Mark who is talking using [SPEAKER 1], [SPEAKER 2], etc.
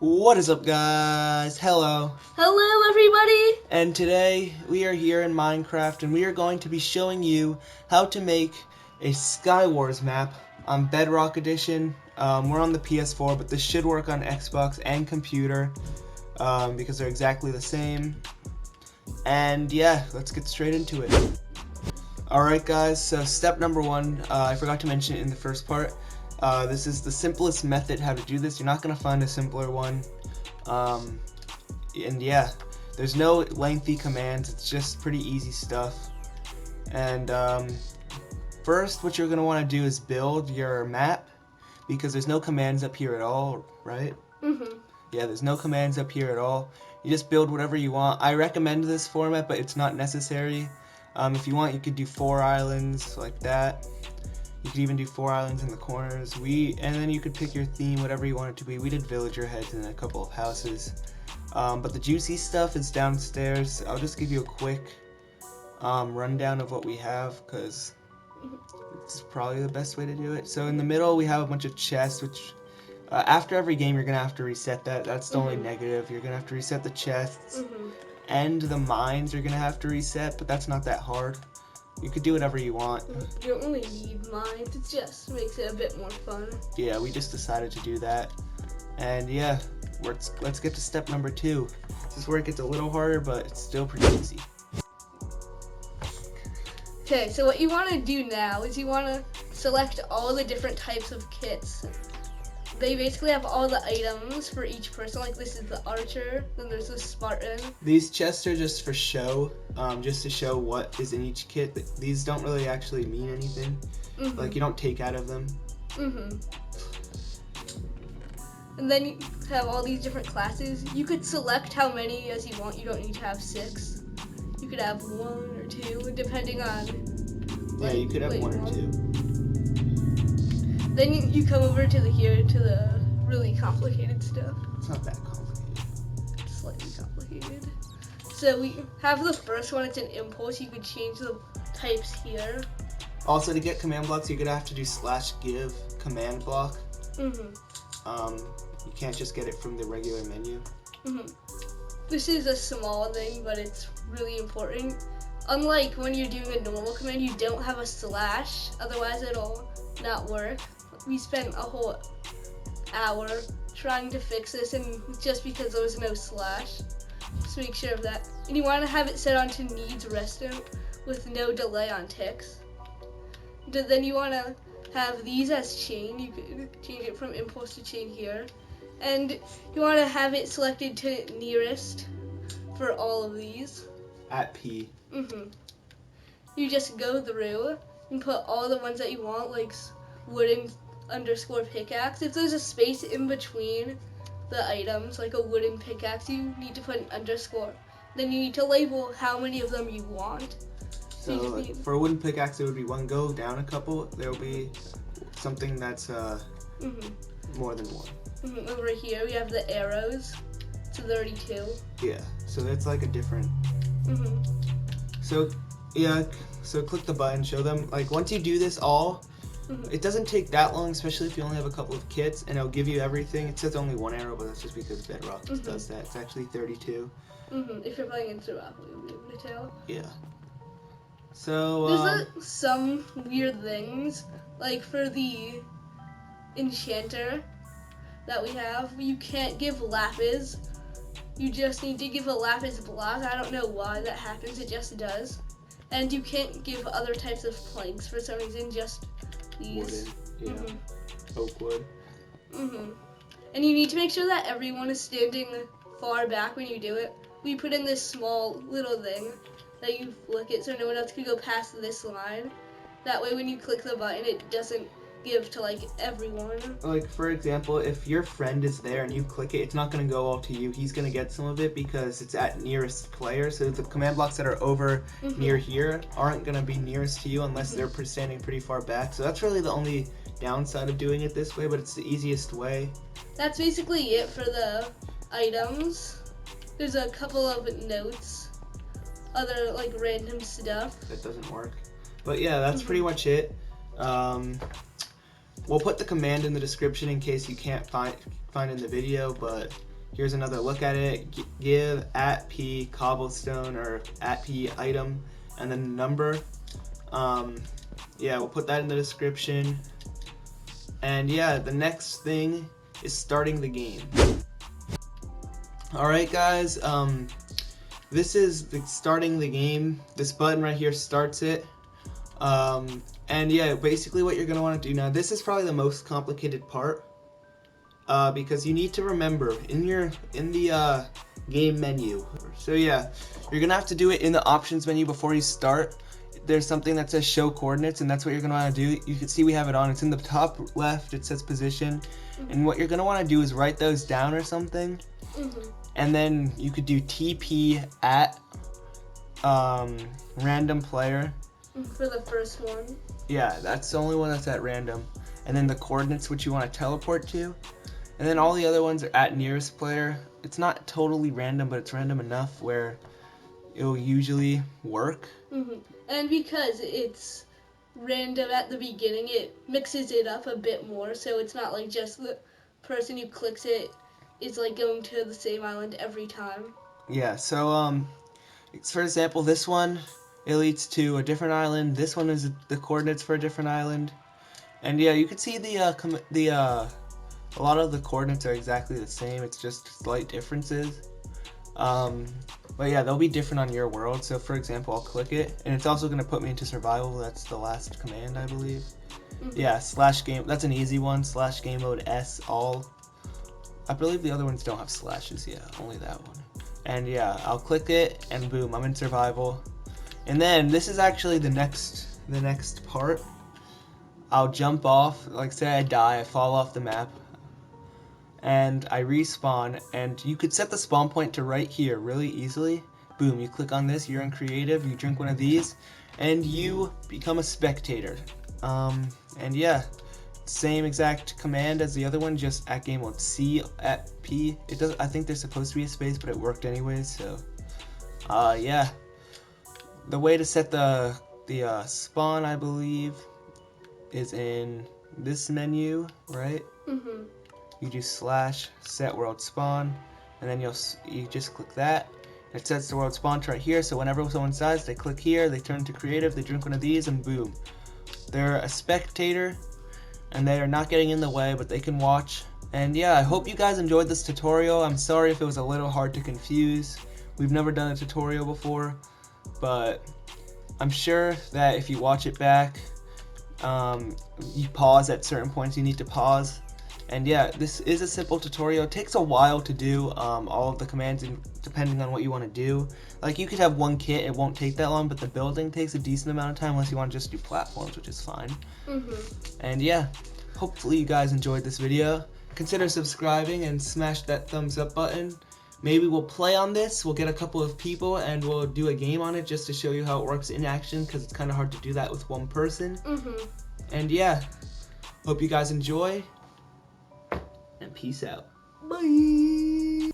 [SPEAKER 1] What is up, guys? Hello.
[SPEAKER 2] Hello, everybody.
[SPEAKER 1] And today we are here in Minecraft and we are going to be showing you how to make a Skywars map on Bedrock Edition. We're on the PS4, but this should work on Xbox and computer because they're exactly the same. And yeah, let's get straight into it. Alright guys, so step number one, I forgot to mention it in the first part. This is the simplest method how to do this. You're not going to find a simpler one. And yeah, there's no lengthy commands. It's just pretty easy stuff. And first, what you're going to want to do is build your map, because there's no commands up here at all, right?
[SPEAKER 2] Mm-hmm.
[SPEAKER 1] Yeah, there's no commands up here at all. You just build whatever you want. I recommend this format, but it's not necessary. If you want, you could do 4 islands like that. You could even do 4 islands in the corners. And then you could pick your theme, whatever you want it to be. We did villager heads and a couple of houses. But the juicy stuff is downstairs. I'll just give you a quick rundown of what we have, because it's probably the best way to do it. So in the middle, we have a bunch of chests, which after every game, you're going to have to reset that. That's the only negative. You're going to have to reset the chests. And the mines you're going to have to reset, but that's not that hard. You could do whatever you want.
[SPEAKER 2] You don't really need mines, it just makes it a bit more fun.
[SPEAKER 1] Yeah, we just decided to do that. And yeah, let's get to step number 2. This is where it gets a little harder, but it's still pretty easy.
[SPEAKER 2] Okay, so what you want to do now is you want to select all the different types of kits. They basically have all the items for each person. Like, this is the archer, then there's the Spartan.
[SPEAKER 1] These chests are just for show, just to show what is in each kit. These don't really actually mean anything. Like, you don't take out of them.
[SPEAKER 2] And then you have all these different classes. You could select how many as you want. You don't need to have 6. You could have 1 or 2, depending on...
[SPEAKER 1] Yeah, you could have 1 or 2.
[SPEAKER 2] Then you come over to the really complicated stuff.
[SPEAKER 1] It's not that complicated.
[SPEAKER 2] It's slightly complicated. So we have the first one, it's an impulse. You could change the types here.
[SPEAKER 1] Also, to get command blocks, you're going to have to do /give command block. You can't just get it from the regular menu.
[SPEAKER 2] This is a small thing, but it's really important. Unlike when you're doing a normal command, you don't have a /, otherwise it'll not work. We spent a whole hour trying to fix this, and just because there was no /, just make sure of that. And you want to have it set on to needs restant with no delay on ticks. Then you want to have these as chain. You could change it from impulse to chain here. And you want to have it selected to nearest for all of these.
[SPEAKER 1] At P.
[SPEAKER 2] You just go through and put all the ones that you want, like wooden _ pickaxe. If there's a space in between the items, like a wooden pickaxe, you need to put an underscore. Then you need to label how many of them you want.
[SPEAKER 1] So for a wooden pickaxe, it would be 1. Go down a couple, there will be something that's more than 1.
[SPEAKER 2] Over here we have the arrows. It's 32.
[SPEAKER 1] Yeah, so that's like a different. So yeah, so click the button, show them. Like, once you do this all, it doesn't take that long, especially if you only have a couple of kits, and it'll give you everything. It says only 1 arrow, but that's just because Bedrock just does that. It's actually 32.
[SPEAKER 2] If you're playing in survival, you'll be able to tell.
[SPEAKER 1] Yeah. So
[SPEAKER 2] there's some weird things, like for the enchanter that we have, you can't give lapis. You just need to give a lapis block. I don't know why that happens, it just does. And you can't give other types of planks for some reason, just these.
[SPEAKER 1] Wooden, yeah. Oak wood.
[SPEAKER 2] And you need to make sure that everyone is standing far back when you do it. We put in this small little thing that you flick it so no one else can go past this line. That way when you click the button, it doesn't give to like everyone. Like,
[SPEAKER 1] for example, if your friend is there and you click it, it's not going to go all to you. He's going to get some of it because it's at nearest player. So the command blocks that are over near here aren't going to be nearest to you unless they're standing pretty far back. So that's really the only downside of doing it this way, but it's the easiest way. That's basically it for the items. There's a couple of notes, other like random stuff. That doesn't work. But yeah, that's pretty much it. We'll put the command in the description in case you can't find in the video, but Here's another look at it. Give @p cobblestone or @p item and then the number. Yeah, we'll put that in the description. And yeah, the next thing is starting the game. Alright guys, this is starting the game. This button right here starts it. And yeah, basically what you're going to want to do now, this is probably the most complicated part. Because you need to remember in the game menu. So yeah, you're going to have to do it in the options menu before you start. There's something that says show coordinates, and that's what you're going to want to do. You can see we have it on. It's in the top left. It says position. And what you're going to want to do is write those down or something. And then you could do TP at random player.
[SPEAKER 2] For the first one.
[SPEAKER 1] Yeah, that's the only one that's at random. And then the coordinates which you want to teleport to. And then all the other ones are at nearest player. It's not totally random, but it's random enough where it'll usually work.
[SPEAKER 2] And because it's random at the beginning, it mixes it up a bit more, so it's not like just the person who clicks it is like going to the same island every time.
[SPEAKER 1] Yeah, so for example, this one, it leads to a different island. This one is the coordinates for a different island. And yeah, you can see a lot of the coordinates are exactly the same. It's just slight differences. But yeah, they'll be different on your world. So for example, I'll click it, and it's also going to put me into survival. That's the last command, I believe. Yeah, /game. That's an easy one. /gamemode S all. I believe the other ones don't have slashes. Yeah, only that one. And yeah, I'll click it, and boom, I'm in survival. And then this is actually the next part. I'll jump off. Like say I die, I fall off the map. And I respawn, and you could set the spawn point to right here really easily. Boom, you click on this, you're in creative, you drink one of these, and you become a spectator. And yeah, same exact command as the other one, just at game mode C at P. It does. I think there's supposed to be a space, but it worked anyways. So, yeah. The way to set the spawn, I believe, is in this menu, right? You do /set world spawn, and then you just click that. It sets the world spawn to right here, so whenever someone dies, they click here, they turn to creative, they drink one of these, and boom. They're a spectator, and they are not getting in the way, but they can watch. And yeah, I hope you guys enjoyed this tutorial. I'm sorry if it was a little hard to confuse. We've never done a tutorial before, but I'm sure that if you watch it back, you pause at certain points you need to pause. And yeah, this is a simple tutorial. It takes a while to do all of the commands, and depending on what you want to do. Like you could have one kit, it won't take that long, but the building takes a decent amount of time unless you want to just do platforms, which is fine. And yeah, hopefully you guys enjoyed this video. Consider subscribing and smash that thumbs up button. Maybe we'll play on this, we'll get a couple of people, and we'll do a game on it just to show you how it works in action, because it's kind of hard to do that with one person. And yeah, hope you guys enjoy. And peace out. Bye.